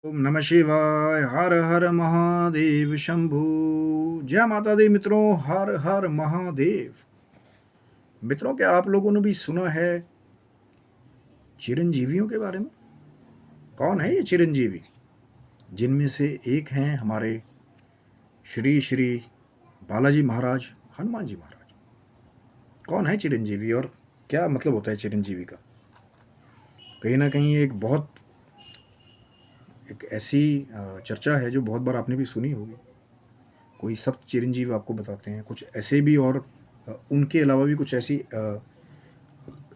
ओम नमः शिवाय। हर हर महादेव शंभू। जय माता दी मित्रों। हर हर महादेव। मित्रों, क्या आप लोगों ने भी सुना है चिरंजीवियों के बारे में? कौन है ये चिरंजीवी? जिनमें से एक हैं हमारे श्री श्री बालाजी महाराज, हनुमान जी महाराज। कौन है चिरंजीवी और क्या मतलब होता है चिरंजीवी का? कहीं ना कहीं एक ऐसी चर्चा है जो बहुत बार आपने भी सुनी होगी। कोई सप्त चिरंजीवी आपको बताते हैं, कुछ ऐसे भी, और उनके अलावा भी कुछ ऐसी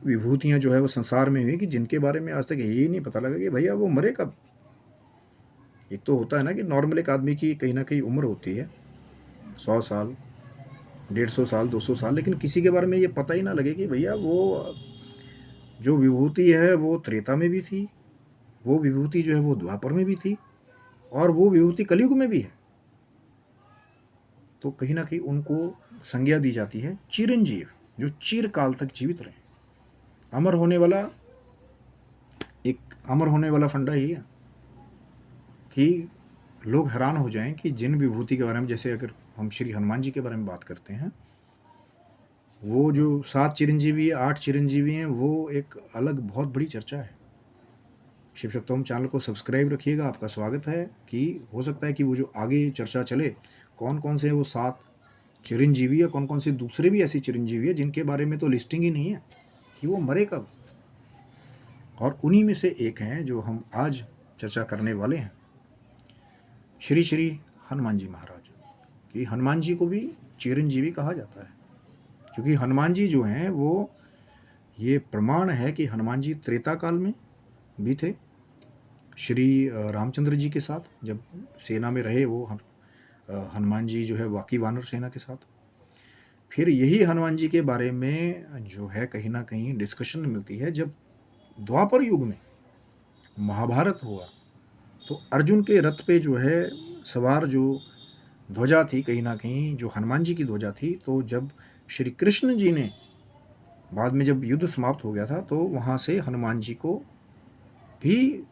विभूतियाँ जो है वो संसार में हुई कि जिनके बारे में आज तक यही नहीं पता लगा कि भैया वो मरे कब। एक तो होता है ना कि नॉर्मल एक आदमी की कहीं ना कहीं उम्र होती है 100 साल, 150 साल, 200 साल, लेकिन किसी के बारे में ये पता ही ना लगे कि भैया वो जो विभूति है वो त्रेता में भी थी, वो विभूति जो है वो द्वापर में भी थी, और वो विभूति कलयुग में भी है। तो कहीं ना कहीं उनको संज्ञा दी जाती है चिरंजीव, जो चिरकाल तक जीवित रहे। अमर होने वाला एक अमर होने वाला फंडा ये है कि लोग हैरान हो जाएं कि जिन विभूति के बारे में, जैसे अगर हम श्री हनुमान जी के बारे में बात करते हैं, वो जो 7 चिरंजीवी, 8 चिरंजीवी हैं, वो एक अलग बहुत बड़ी चर्चा है। शिव शक्तोम चैनल को सब्सक्राइब रखिएगा, आपका स्वागत है। कि हो सकता है कि वो जो आगे चर्चा चले, कौन कौन से वो 7 चिरंजीवी या कौन कौन से दूसरे भी ऐसे चिरंजीवी है जिनके बारे में तो लिस्टिंग ही नहीं है कि वो मरे कब। और उन्हीं में से एक हैं जो हम आज चर्चा करने वाले हैं, श्री श्री हनुमान जी महाराज। कि हनुमान जी को भी चिरंजीवी कहा जाता है, क्योंकि हनुमान जी जो हैं वो, ये प्रमाण है कि हनुमान जी त्रेता काल में भी थे श्री रामचंद्र जी के साथ। जब सेना में रहे वो हनुमान जी जो है वाकी वानर सेना के साथ। फिर यही हनुमान जी के बारे में जो है कहीं ना कहीं डिस्कशन मिलती है, जब द्वापर युग में महाभारत हुआ तो अर्जुन के रथ पे जो है सवार जो ध्वजा थी, कहीं ना कहीं जो हनुमान जी की ध्वजा थी, तो जब श्री कृष्ण जी ने बाद में जब युद्ध समाप्त हो गया था तो वहाँ से हनुमान जी को भी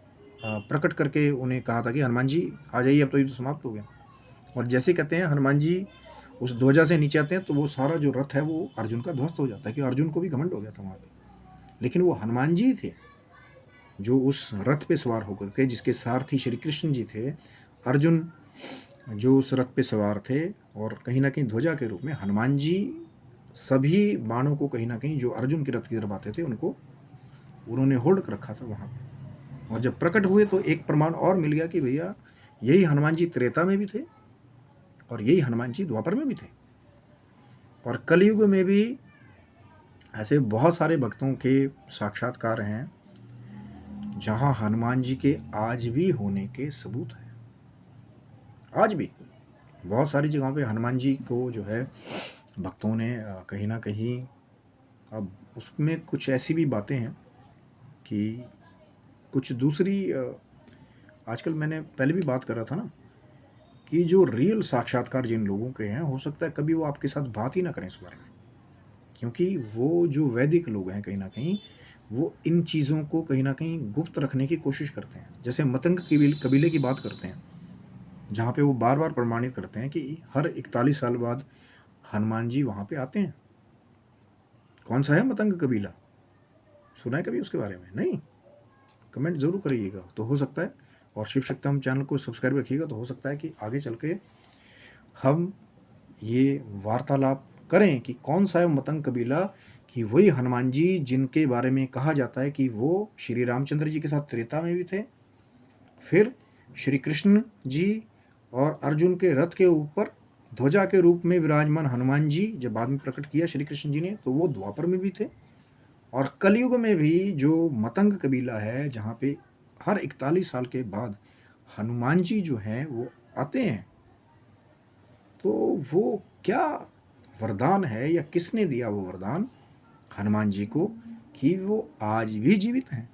प्रकट करके उन्हें कहा था कि हनुमान जी आ जाइए, अब तो युद्ध समाप्त हो गया। और जैसे कहते हैं हनुमान जी उस ध्वजा से नीचे आते हैं तो वो सारा जो रथ है वो अर्जुन का ध्वस्त हो जाता है, कि अर्जुन को भी घमंड हो गया था वहाँ पे। लेकिन वो हनुमान जी थे जो उस रथ पे सवार होकर के, जिसके सारथी श्री कृष्ण जी थे। अर्जुन जो उस रथ पे सवार थे, और कहीं ना कहीं ध्वजा के रूप में हनुमान जी सभी बाणों को कहीं ना कहीं जो अर्जुन के रथ की तरफ आते थे उनको उन्होंने होल्ड कर रखा था वहाँ पे। और जब प्रकट हुए तो एक प्रमाण और मिल गया कि भैया यही हनुमान जी त्रेता में भी थे और यही हनुमान जी द्वापर में भी थे। और कलयुग में भी ऐसे बहुत सारे भक्तों के साक्षात्कार हैं जहाँ हनुमान जी के आज भी होने के सबूत हैं। आज भी बहुत सारी जगहों पे हनुमान जी को जो है भक्तों ने कहीं ना कहीं, अब उसमें कुछ ऐसी भी बातें हैं कि कुछ दूसरी आजकल मैंने पहले भी बात कर रहा था ना कि जो रियल साक्षात्कार जिन लोगों के हैं, हो सकता है कभी वो आपके साथ बात ही ना करें इस बारे में, क्योंकि वो जो वैदिक लोग हैं कहीं ना कहीं वो इन चीज़ों को कहीं ना कहीं गुप्त रखने की कोशिश करते हैं। जैसे मतंग कबीले की बात करते हैं, जहाँ पे वो बार बार प्रमाणित करते हैं कि हर 41 साल बाद हनुमान जी वहाँ पे आते हैं। कौन सा है मतंग कबीला? सुना है कभी उसके बारे में? नहीं? कमेंट ज़रूर करिएगा। तो हो सकता है, और शिव शक्ति हम चैनल को सब्सक्राइब रखिएगा, तो हो सकता है कि आगे चल के हम ये वार्तालाप करें कि कौन सा है मतंग कबीला, कि वही हनुमान जी जिनके बारे में कहा जाता है कि वो श्री रामचंद्र जी के साथ त्रेता में भी थे, फिर श्री कृष्ण जी और अर्जुन के रथ के ऊपर ध्वजा के रूप में विराजमान हनुमान जी जब बाद में प्रकट किया श्री कृष्ण जी ने, तो वो द्वापर में भी थे। और कलयुग में भी जो मतंग कबीला है, जहाँ पे हर 41 साल के बाद हनुमान जी जो हैं वो आते हैं, तो वो क्या वरदान है या किसने दिया वो वरदान हनुमान जी को कि वो आज भी जीवित हैं।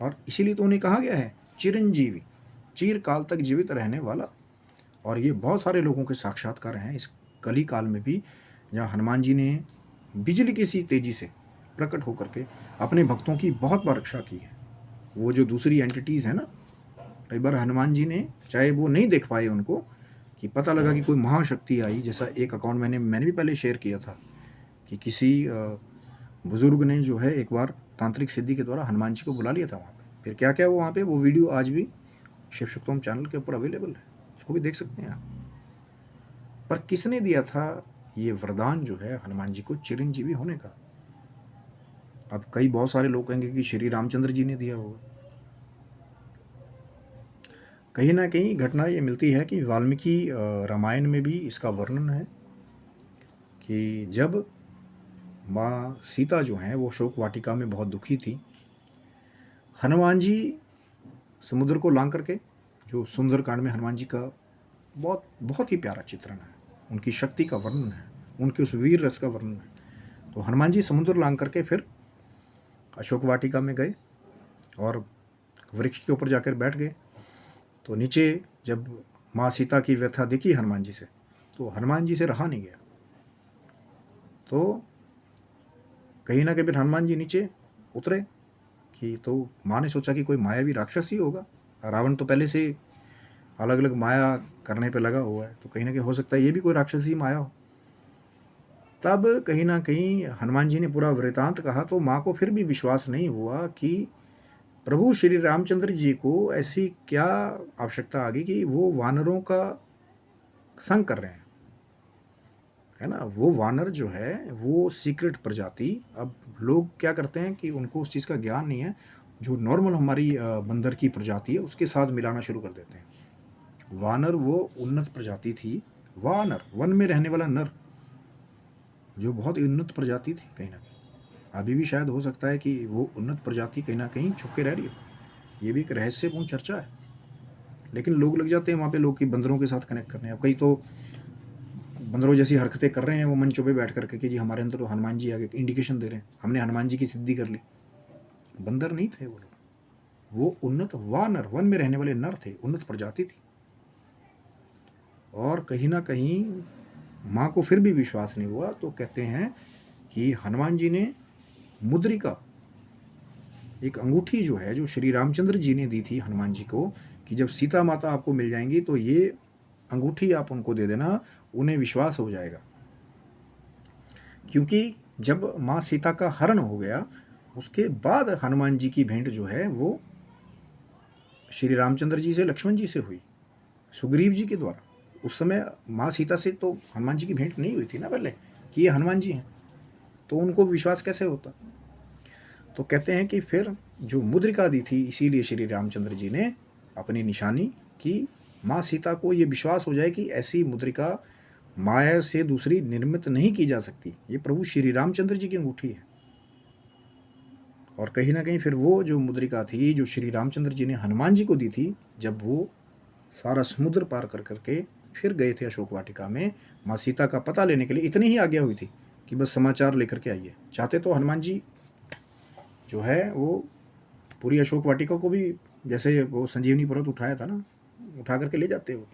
और इसीलिए तो उन्हें कहा गया है चिरंजीवी, चिरकाल तक जीवित रहने वाला। और ये बहुत सारे लोगों के साक्षात्कार हैं इस कली काल में भी, जहाँ हनुमान जी ने बिजली की सी तेजी से प्रकट होकर के अपने भक्तों की बहुत बार रक्षा की है। वो जो दूसरी एंटिटीज़ हैं ना, कई बार हनुमान जी ने, चाहे वो नहीं देख पाए उनको, कि पता लगा कि कोई महाशक्ति आई, जैसा एक अकाउंट मैंने भी पहले शेयर किया था कि किसी बुज़ुर्ग ने जो है एक बार तांत्रिक सिद्धि के द्वारा हनुमान जी को बुला लिया था वहाँ पे। फिर क्या क्या वो वहाँ पे, वो वीडियो आज भी शिव शक्तोम चैनल के ऊपर अवेलेबल है, उसको भी देख सकते हैं आप। पर किसने दिया था ये वरदान जो है हनुमान जी को चिरंजीवी होने का? अब बहुत सारे लोग कहेंगे कि श्री रामचंद्र जी ने दिया होगा। कहीं ना कहीं घटना ये मिलती है कि वाल्मीकि रामायण में भी इसका वर्णन है कि जब माँ सीता जो हैं वो शोक वाटिका में बहुत दुखी थी, हनुमान जी समुद्र को लांग करके, जो सुंदरकांड में हनुमान जी का बहुत बहुत ही प्यारा चित्रण है, उनकी शक्ति का वर्णन है, उनके उस वीर रस का वर्णन है। तो हनुमान जी समुद्र लांग करके फिर अशोक वाटिका में गए और वृक्ष के ऊपर जाकर बैठ गए। तो नीचे जब माँ सीता की व्यथा देखी हनुमान जी से, तो हनुमान जी से रहा नहीं गया। तो कहीं ना कहीं फिर हनुमान जी नीचे उतरे कि, तो माँ ने सोचा कि कोई मायावी राक्षस ही होगा, रावण तो पहले से अलग अलग माया करने पे लगा हुआ है, तो कहीं ना कहीं हो सकता है ये भी कोई राक्षस ही माया हो। तब कहीं ना कहीं हनुमान जी ने पूरा वृतांत कहा, तो माँ को फिर भी विश्वास नहीं हुआ कि प्रभु श्री रामचंद्र जी को ऐसी क्या आवश्यकता आ गई कि वो वानरों का संग कर रहे हैं, है ना। वो वानर जो है वो सीक्रेट प्रजाति, अब लोग क्या करते हैं कि उनको उस चीज़ का ज्ञान नहीं है, जो नॉर्मल हमारी बंदर की प्रजाति है उसके साथ मिलाना शुरू कर देते हैं। वानर वो उन्नत प्रजाति थी, वानर वन में रहने वाला नर, जो बहुत उन्नत प्रजाति थी। कहीं ना कहीं अभी भी शायद हो सकता है कि वो उन्नत प्रजाति कहीं ना कहीं छुप के रह रही हो, ये भी एक रहस्यपूर्ण चर्चा है। लेकिन लोग लग जाते हैं वहाँ पे लोग कि बंदरों के साथ कनेक्ट करने। अब कई तो बंदरों जैसी हरकतें कर रहे हैं वो मंचों पे बैठ करके कि जी हमारे अंदर तो हनुमान जी आगे इंडिकेशन दे रहे हैं, हमने हनुमान जी की सिद्धि कर ली। बंदर नहीं थे वो लोग, वो उन्नत वानर, वन में रहने वाले नर थे, उन्नत प्रजाति थी। और कहीं ना कहीं माँ को फिर भी विश्वास नहीं हुआ, तो कहते हैं कि हनुमान जी ने मुद्रिका, एक अंगूठी जो है, जो श्री रामचंद्र जी ने दी थी हनुमान जी को, कि जब सीता माता आपको मिल जाएंगी तो ये अंगूठी आप उनको दे देना, उन्हें विश्वास हो जाएगा। क्योंकि जब माँ सीता का हरण हो गया, उसके बाद हनुमान जी की भेंट जो है वो श्री रामचंद्र जी से, लक्ष्मण जी से हुई, सुग्रीव जी के द्वारा। उस समय माँ सीता से तो हनुमान जी की भेंट नहीं हुई थी ना पहले, कि ये हनुमान जी हैं, तो उनको विश्वास कैसे होता। तो कहते हैं कि फिर जो मुद्रिका दी थी, इसीलिए श्री रामचंद्र जी ने अपनी निशानी की, माँ सीता को ये विश्वास हो जाए कि ऐसी मुद्रिका माया से दूसरी निर्मित नहीं की जा सकती, ये प्रभु श्री रामचंद्र जी की अंगूठी है। और कहीं ना कहीं फिर वो जो मुद्रिका थी, जो श्री रामचंद्र जी ने हनुमान जी को दी थी, जब वो सारा समुद्र पार कर करके फिर गए थे अशोक वाटिका में माँ सीता का पता लेने के लिए, इतनी ही आज्ञा हुई थी कि बस समाचार लेकर के आइए। चाहते तो हनुमान जी जो है वो पूरी अशोक वाटिका को भी, जैसे वो संजीवनी पर्वत उठाया था ना, उठा करके ले जाते हो।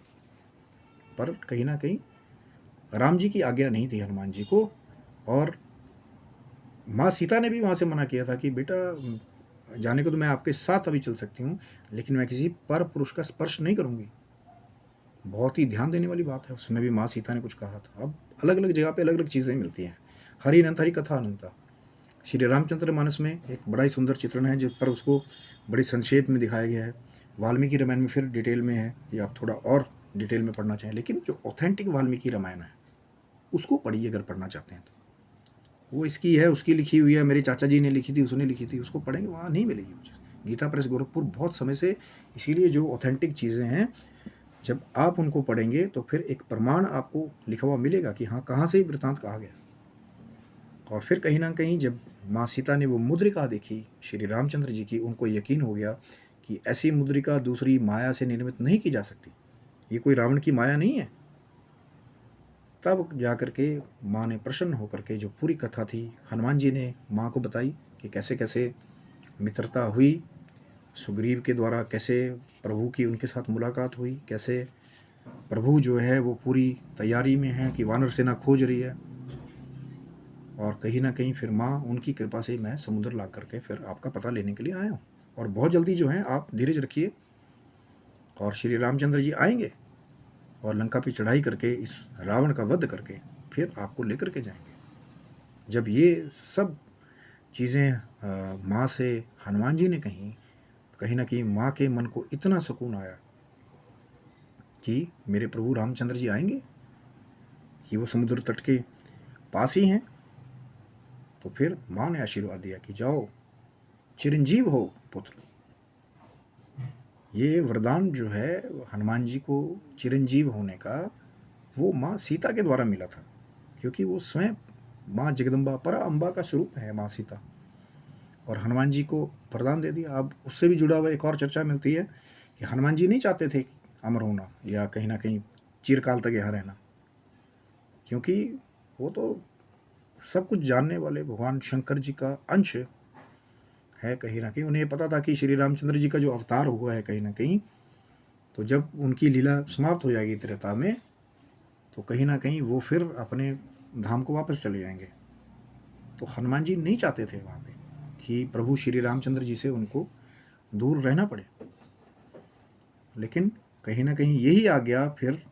पर कहीं ना कहीं राम जी की आज्ञा नहीं थी हनुमान जी को, और माँ सीता ने भी वहाँ से मना किया था कि बेटा जाने को तो मैं आपके साथ अभी चल सकती हूँ, लेकिन मैं किसी पर पुरुष का स्पर्श नहीं करूँगी। बहुत ही ध्यान देने वाली बात है, उसमें भी माँ सीता ने कुछ कहा था। अब अलग अलग जगह पे अलग अलग चीज़ें मिलती हैं। हरि अनंत हरि कथा अनंता, श्री रामचंद्र मानस में एक बड़ा ही सुंदर चित्रण है, जिस पर उसको बड़ी संक्षेप में दिखाया गया है। वाल्मीकि रामायण में फिर डिटेल में है, कि आप थोड़ा और डिटेल में पढ़ना चाहें, लेकिन जो ऑथेंटिक वाल्मीकि रामायण है उसको पढ़िए अगर पढ़ना चाहते हैं तो। वो इसकी है, उसकी लिखी हुई है, मेरे चाचा जी ने लिखी थी, उसने लिखी थी, उसको पढ़ेंगे वहाँ नहीं मिलेगी मुझे। गीता प्रेस गोरखपुर बहुत समय से, इसीलिए जो ऑथेंटिक चीज़ें हैं जब आप उनको पढ़ेंगे तो फिर एक प्रमाण आपको लिखा हुआ मिलेगा कि हाँ कहाँ से वृतांत कहा गया। और फिर कहीं ना कहीं जब माँ सीता ने वो मुद्रिका देखी श्री रामचंद्र जी की, उनको यकीन हो गया कि ऐसी मुद्रिका दूसरी माया से निर्मित नहीं की जा सकती, ये कोई रावण की माया नहीं है। तब जाकर के माँ ने प्रसन्न होकर के, जो पूरी कथा थी हनुमान जी ने माँ को बताई कि कैसे कैसे मित्रता हुई सुग्रीव के द्वारा, कैसे प्रभु की उनके साथ मुलाकात हुई, कैसे प्रभु जो है वो पूरी तैयारी में है कि वानर सेना खोज रही है। और कहीं ना कहीं फिर माँ उनकी कृपा से मैं समुद्र ला करके फिर आपका पता लेने के लिए आया हूँ। और बहुत जल्दी जो है आप धीरज रखिए, और श्री रामचंद्र जी आएंगे और लंका पे चढ़ाई करके इस रावण का वध करके फिर आपको लेकर के जाएंगे। जब ये सब चीज़ें माँ से हनुमान जी ने कहीं ना कहीं माँ के मन को इतना सुकून आया कि मेरे प्रभु रामचंद्र जी आएंगे, कि वो समुद्र तट के पास ही हैं। तो फिर माँ ने आशीर्वाद दिया कि जाओ चिरंजीव हो पुत्र। ये वरदान जो है हनुमान जी को चिरंजीव होने का, वो माँ सीता के द्वारा मिला था, क्योंकि वो स्वयं माँ जगदम्बा परा अम्बा का स्वरूप है माँ सीता। और हनुमान जी को वरदान दे दिया। अब उससे भी जुड़ा हुआ एक और चर्चा मिलती है कि हनुमान जी नहीं चाहते थे अमर होना या कहीं ना कहीं चिरकाल तक यहाँ रहना, क्योंकि वो तो सब कुछ जानने वाले भगवान शंकर जी का अंश है। कहीं ना कहीं उन्हें पता था कि श्री रामचंद्र जी का जो अवतार हुआ है कहीं ना कहीं, तो जब उनकी लीला समाप्त हो जाएगी त्रेता में, तो कहीं ना कहीं वो फिर अपने धाम को वापस चले जाएंगे। तो हनुमान जी नहीं चाहते थे वहाँ पे कि प्रभु श्री रामचंद्र जी से उनको दूर रहना पड़े। लेकिन कहीं ना कहीं यही आज्ञा फिर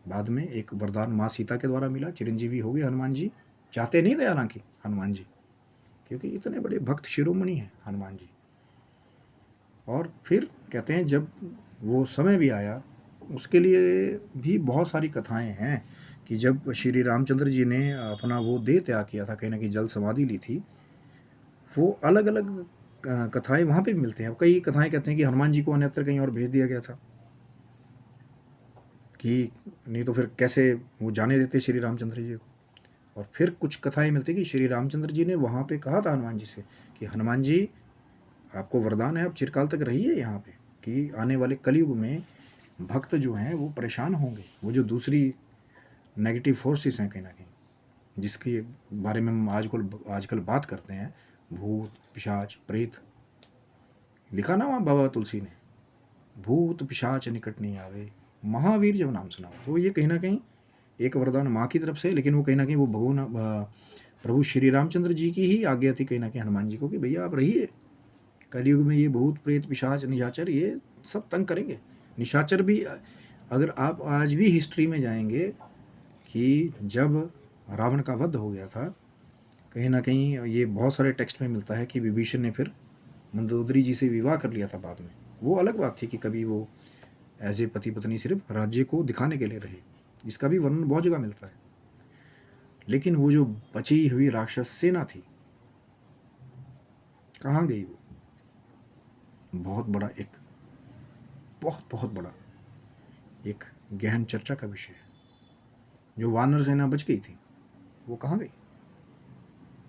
बाद में एक वरदान माँ सीता के द्वारा मिला, चिरंजीवी हो गए हनुमान जी। चाहते नहीं थे हालांकि हनुमान जी, क्योंकि इतने बड़े भक्त शिरोमणि हैं हनुमान जी। और फिर कहते हैं जब वो समय भी आया, उसके लिए भी बहुत सारी कथाएं हैं कि जब श्री रामचंद्र जी ने अपना वो देह त्याग किया था, कहीं ना कहीं जल समाधि ली थी, वो अलग अलग कथाएं वहाँ पे भी मिलते हैं। कई कथाएं कहते हैं कि हनुमान जी को अन्यत्र कहीं और भेज दिया गया था, कि नहीं तो फिर कैसे वो जाने देते श्री रामचंद्र जी को। और फिर कुछ कथाएं मिलती हैं कि श्री रामचंद्र जी ने वहाँ पे कहा था हनुमान जी से कि हनुमान जी आपको वरदान है, आप चिरकाल तक रहिए यहाँ पे, कि आने वाले कलयुग में भक्त जो हैं वो परेशान होंगे। वो जो दूसरी नेगेटिव फोर्सेस हैं कहीं ना कहीं, जिसके बारे में हम आजकल बात करते हैं, भूत पिशाच प्रेत, लिखा ना वहाँ बाबा तुलसी ने, भूत पिशाच निकट नहीं आवे महावीर जब नाम सुनाओ। तो ये कहीं ना कहीं एक वरदान माँ की तरफ से, लेकिन वो कहीं ना कहीं वो प्रभु श्री रामचंद्र जी की ही आज्ञा थी कहीं ना कहीं हनुमान जी को, कि भैया आप रहिए, कलयुग में ये भूत प्रेत पिशाच निशाचर ये सब तंग करेंगे। निशाचर भी, अगर आप आज भी हिस्ट्री में जाएंगे कि जब रावण का वध हो गया था, कहीं ना कहीं ये बहुत सारे टेक्स्ट में मिलता है कि विभीषण ने फिर मंदोदरी जी से विवाह कर लिया था बाद में। वो अलग बात थी कि कभी वो एज ए पति पत्नी सिर्फ राज्य को दिखाने के लिए रहे, इसका भी वर्णन बहुत जगह मिलता है। लेकिन वो जो बची हुई राक्षस सेना थी, कहाँ गई वो? बहुत बड़ा एक बहुत बड़ा एक गहन चर्चा का विषय है। जो वानर सेना बच गई थी वो कहाँ गई?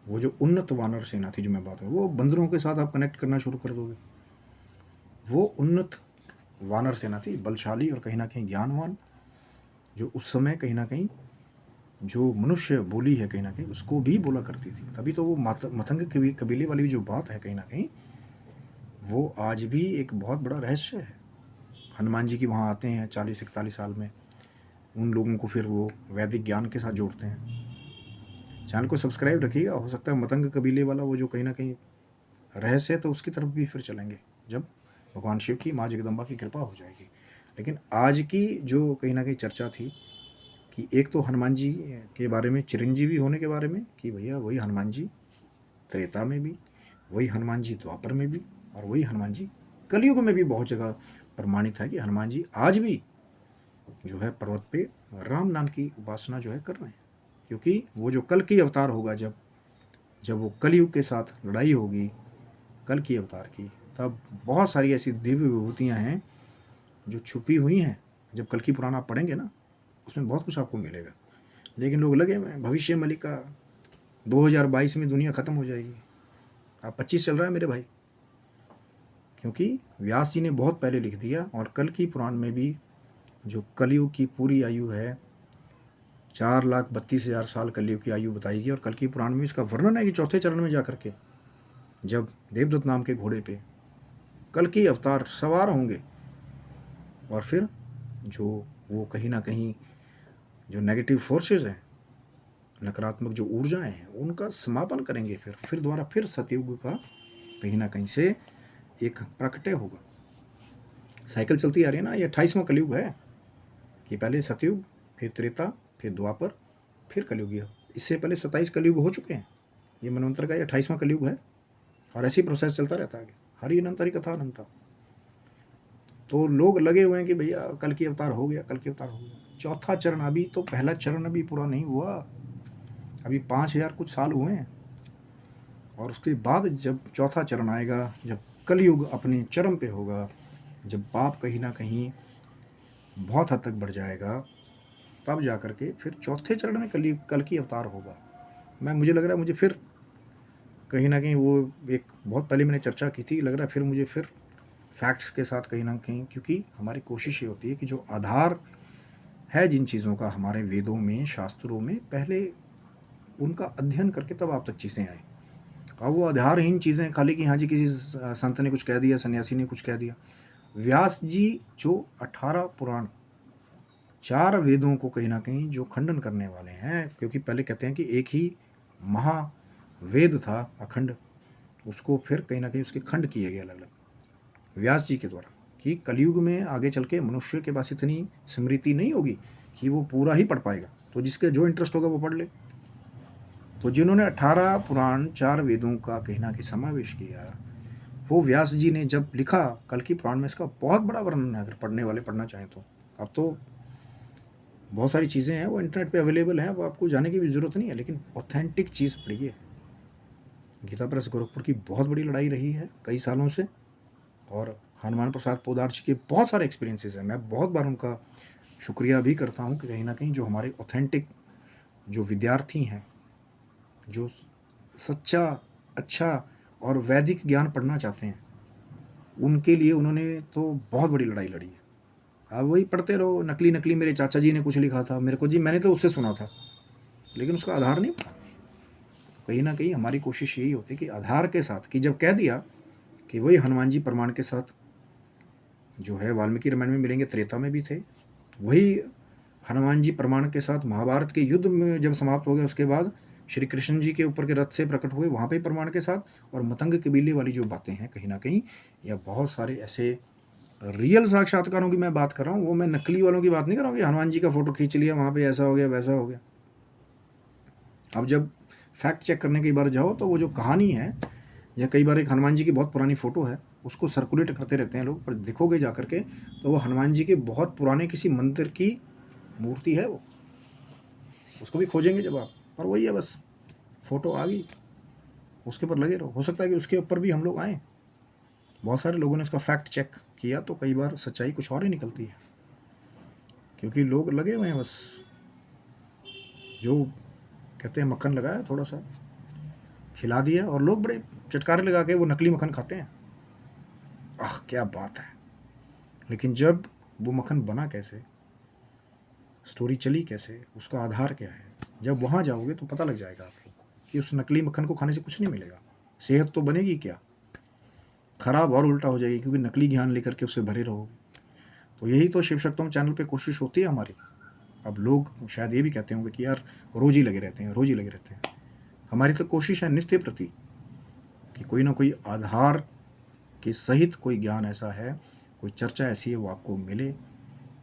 वो जो उन्नत वानर सेना थी जो मैं बात करूँ, वो बंदरों के साथ आप कनेक्ट करना शुरू कर दोगे। वो उन्नत वानर सेना थी, बलशाली और कहीं ना कहीं ज्ञानवान, जो उस समय कहीं ना कहीं जो मनुष्य बोली है कहीं ना कहीं उसको भी बोला करती थी। तभी तो वो मतंग कबीले वाली जो बात है कहीं ना कहीं वो आज भी एक बहुत बड़ा रहस्य है। हनुमान जी की वहाँ आते हैं 40-41 साल में, उन लोगों को फिर वो वैदिक ज्ञान के साथ जोड़ते हैं। चैनल को सब्सक्राइब रखिएगा, हो सकता है मतंग कबीले वाला वो जो कहीं ना कहीं रहस्य है तो उसकी तरफ भी फिर चलेंगे जब भगवान शिव की माँ जगदम्बा की कृपा हो जाएगी। लेकिन आज की जो कहीं ना कहीं चर्चा थी कि एक तो हनुमान जी के बारे में, चिरंजीवी होने के बारे में, कि भैया वही हनुमान जी त्रेता में भी, वही हनुमान जी द्वापर में भी, और वही हनुमान जी कलयुग में भी बहुत जगह प्रमाणित है कि हनुमान जी आज भी जो है पर्वत पे राम नाम की उपासना जो है कर रहे हैं। क्योंकि वो जो कल की अवतार होगा, जब वो कलयुग के साथ लड़ाई होगी कल की अवतार की, तब बहुत सारी ऐसी दिव्य विभूतियाँ हैं जो छुपी हुई हैं। जब कल की पुराण आप पढ़ेंगे ना, उसमें बहुत कुछ आपको मिलेगा। लेकिन लोग लगे हुए हैं भविष्य मलिका 2022 में दुनिया ख़त्म हो जाएगी। आप 25 चल रहा है मेरे भाई, क्योंकि व्यास जी ने बहुत पहले लिख दिया। और कल की पुराण में भी जो कलयुग की पूरी आयु है 4,32,000 साल कलयुग की आयु बताई गई। और कल की पुराण में इसका वर्णन है कि चौथे चरण में जाकर के जब देवदत्त नाम के घोड़े पे कल की अवतार सवार होंगे, और फिर जो वो कहीं ना कहीं जो नेगेटिव फोर्सेस हैं, नकारात्मक जो ऊर्जाएं हैं, उनका समापन करेंगे। फिर दोबारा फिर सतयुग का कहीं ना कहीं से एक प्रकटे होगा। साइकिल चलती आ रही है ना, ये 28वां कलयुग है कि पहले सतयुग, फिर त्रेता, फिर द्वापर, फिर कलयुग। इससे पहले 27 कलयुग हो चुके हैं। ये मनवंतर का ये 28वां कलयुग है और ऐसी प्रोसेस चलता रहता है। हरि अनंत हरि कथा अनंता। तो लोग लगे हुए हैं कि भैया कल की अवतार हो गया, कल की अवतार हो गया। चौथा चरण, अभी तो पहला चरण अभी पूरा नहीं हुआ, अभी 5000 कुछ साल हुए हैं। और उसके बाद जब चौथा चरण आएगा, जब कलयुग अपने चरम पे होगा, जब पाप कहीं ना कहीं बहुत हद तक बढ़ जाएगा, तब जा कर के फिर चौथे चरण में कल की अवतार होगा। मुझे लग रहा है, मुझे फिर कहीं ना कहीं वो एक बहुत पहले मैंने चर्चा की थी, लग रहा है फिर मुझे फिर फैक्ट्स के साथ कहीं ना कहीं, क्योंकि हमारी कोशिश ये होती है कि जो आधार है जिन चीज़ों का हमारे वेदों में, शास्त्रों में, पहले उनका अध्ययन करके तब आप तक चीज़ें आए। अब वो आधारहीन चीज़ें खाली कि हाँ जी किसी संत ने कुछ कह दिया, सन्यासी ने कुछ कह दिया। व्यास जी जो 18 पुराण, 4 वेदों को कहीं ना कहीं जो खंडन करने वाले हैं, क्योंकि पहले कहते हैं कि एक ही महावेद था अखंड, उसको फिर कहीं ना कहीं उसके खंड किए गए अलग अलग व्यास जी के द्वारा, कि कलयुग में आगे चल के मनुष्य के पास इतनी स्मृति नहीं होगी कि वो पूरा ही पढ़ पाएगा, तो जिसके जो इंटरेस्ट होगा वो पढ़ ले। तो जिन्होंने 18 पुराण, 4 वेदों का कहीं ना कहीं समावेश किया, वो व्यास जी ने जब लिखा कल की पुराण में, इसका बहुत बड़ा वर्णन है, अगर पढ़ने वाले पढ़ना चाहें तो। अब तो बहुत सारी चीज़ें हैं वो इंटरनेट पे अवेलेबल हैं, वो आपको जाने की भी ज़रूरत नहीं है, लेकिन ऑथेंटिक चीज़ पढ़िए। गीता प्रेस गोरखपुर की बहुत बड़ी लड़ाई रही है कई सालों से, और हनुमान प्रसाद पोद्दार जी के बहुत सारे एक्सपीरियंसेस हैं। मैं बहुत बार उनका शुक्रिया भी करता हूँ कि कहीं ना कहीं जो हमारे ऑथेंटिक जो विद्यार्थी हैं, जो सच्चा, अच्छा और वैदिक ज्ञान पढ़ना चाहते हैं, उनके लिए उन्होंने तो बहुत बड़ी लड़ाई लड़ी है। अब वही पढ़ते रहो, नकली नकली मेरे चाचा जी ने कुछ लिखा था मेरे को, जी मैंने तो उससे सुना था, लेकिन उसका आधार नहीं पता। कहीं ना कहीं हमारी कोशिश यही होती है कि आधार के साथ, कि जब कह दिया कि वही हनुमान जी प्रमाण के साथ जो है वाल्मीकि रामायण में मिलेंगे, त्रेता में भी थे, वही हनुमान जी प्रमाण के साथ महाभारत के युद्ध में जब समाप्त हो गया, उसके बाद श्री कृष्ण जी के ऊपर के रथ से प्रकट हुए, वहाँ पे प्रमाण के साथ। और मतंग कबीले वाली जो बातें हैं कहीं ना कहीं, या बहुत सारे ऐसे रियल साक्षात्कारों की मैं बात कर रहा हूँ, वो मैं नकली वालों की बात नहीं कर रहा हूँ कि हनुमान जी का फोटो खींच लिया, वहाँ पे ऐसा हो गया वैसा हो गया। अब जब फैक्ट चेक करने की बार जाओ, तो वो जो कहानी है, या कई बार एक हनुमान जी की बहुत पुरानी फ़ोटो है, उसको सर्कुलेट करते रहते हैं लोग, पर देखोगे जा करके तो वो हनुमान जी के बहुत पुराने किसी मंदिर की मूर्ति है, वो उसको भी खोजेंगे जब आप, और वही है बस, फ़ोटो आ गई, उसके ऊपर लगे रहो। हो सकता है कि उसके ऊपर भी हम लोग आएँ। बहुत सारे लोगों ने उसका फैक्ट चेक किया, तो कई बार सच्चाई कुछ और ही निकलती है, क्योंकि लोग लगे हुए हैं बस, जो कहते हैं मक्खन लगाया थोड़ा सा खिला दिया, और लोग बड़े चटकारे लगा के वो नकली मक्खन खाते हैं। आह क्या बात है। लेकिन जब वो मक्खन बना कैसे, स्टोरी चली कैसे, उसका आधार क्या है, जब वहाँ जाओगे तो पता लग जाएगा आपको कि उस नकली मक्खन को खाने से कुछ नहीं मिलेगा। सेहत तो बनेगी क्या, खराब और उल्टा हो जाएगी, क्योंकि नकली ज्ञान लेकर के उससे भरे रहोगे। तो यही तो शिव शक्तों चैनल पे कोशिश होती है हमारी। अब लोग शायद ये भी कहते होंगे कि यार रोज़ ही लगे रहते हैं, रोज़ ही लगे रहते हैं। हमारी तो कोशिश है नित्य प्रति कि कोई ना कोई आधार के सहित कोई ज्ञान ऐसा है, कोई चर्चा ऐसी है वो आपको मिले,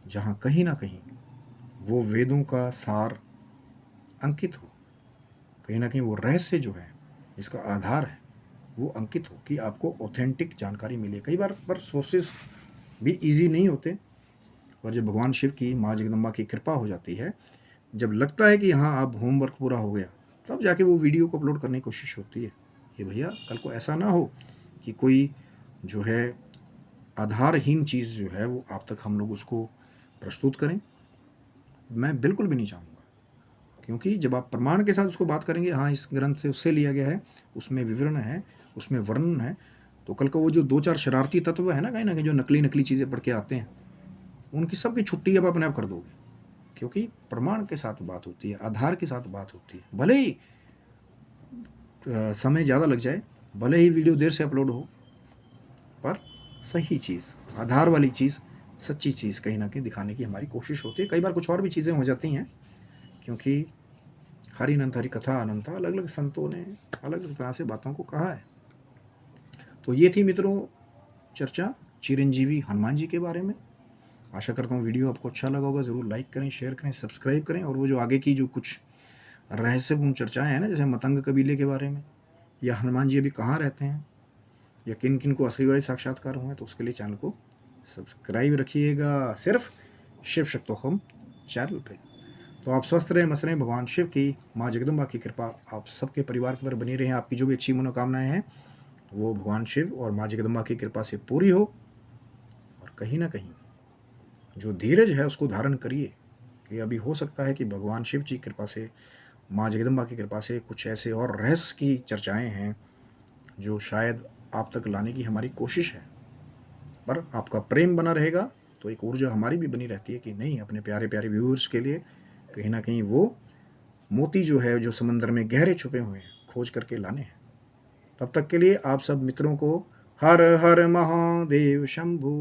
जहाँ कहीं ना कहीं वो वेदों का सार अंकित हो, कहीं ना कहीं वो रहस्य जो है, जिसका आधार है, वो अंकित हो, कि आपको ऑथेंटिक जानकारी मिले। कई बार पर सोर्सेस भी इजी नहीं होते, और जब भगवान शिव की, माँ जगदम्बा की कृपा हो जाती है, जब लगता है कि हाँ अब होमवर्क पूरा हो गया, तब जाके वो वीडियो को अपलोड करने की कोशिश होती है कि भैया कल को ऐसा ना हो कि कोई जो है आधारहीन चीज़ जो है वो आप तक हम लोग उसको प्रस्तुत करें। मैं बिल्कुल भी नहीं चाहूँगा, क्योंकि जब आप प्रमाण के साथ उसको बात करेंगे, हाँ इस ग्रंथ से उससे लिया गया है, उसमें विवरण है, उसमें वर्णन है, तो कल को वो जो 2-4 शरारती तत्व है ना कहीं जो नकली नकली चीज़ें पढ़ के आते हैं, उनकी सबकी छुट्टी अब अपने आप कर दोगे, क्योंकि प्रमाण के साथ बात होती है, आधार के साथ बात होती है। भले ही समय ज़्यादा लग जाए, भले ही वीडियो देर से अपलोड हो, पर सही चीज़, आधार वाली चीज़, सच्ची चीज़ कहीं ना कहीं दिखाने की हमारी कोशिश होती है। कई बार कुछ और भी चीज़ें हो जाती हैं, क्योंकि हरि अनंत हरि कथा अनंता, अलग अलग संतों ने अलग अलग तरह से बातों को कहा है। तो ये थी मित्रों चर्चा चिरंजीवी हनुमान जी के बारे में। आशा करता हूँ वीडियो आपको अच्छा लगा होगा। ज़रूर लाइक करें, शेयर करें, सब्सक्राइब करें। और वो जो आगे की जो कुछ रहस्यपूर्ण चर्चाएं हैं ना, जैसे मतंग कबीले के बारे में, या हनुमान जी अभी कहाँ रहते हैं, या किन किन को असली बड़े साक्षात्कार हुए हैं, तो उसके लिए चैनल को सब्सक्राइब रखिएगा, सिर्फ शिव शक्तोहम चैनल पे। तो आप स्वस्थ रहें, मस्त रहें। भगवान शिव की, माँ जगदम्बा की कृपा आप सबके परिवार पर बनी रहे। आपकी जो भी अच्छी मनोकामनाएं हैं वो भगवान शिव और माँ जगदम्बा की कृपा से पूरी हो। और कहीं ना कहीं जो धीरज है उसको धारण करिए, कि अभी हो सकता है कि भगवान शिव की कृपा से, माँ जगदम्बा की कृपा से कुछ ऐसे और रहस्य की चर्चाएं हैं जो शायद आप तक लाने की हमारी कोशिश है। पर आपका प्रेम बना रहेगा तो एक ऊर्जा हमारी भी बनी रहती है कि नहीं, अपने प्यारे प्यारे व्यूअर्स के लिए कहीं ना कहीं वो मोती जो है, जो समंदर में गहरे छुपे हुए हैं, खोज करके लाने हैं। तब तक के लिए आप सब मित्रों को हर हर महादेव शंभु।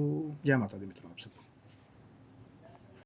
जय माता दी मित्रों, आप सबको।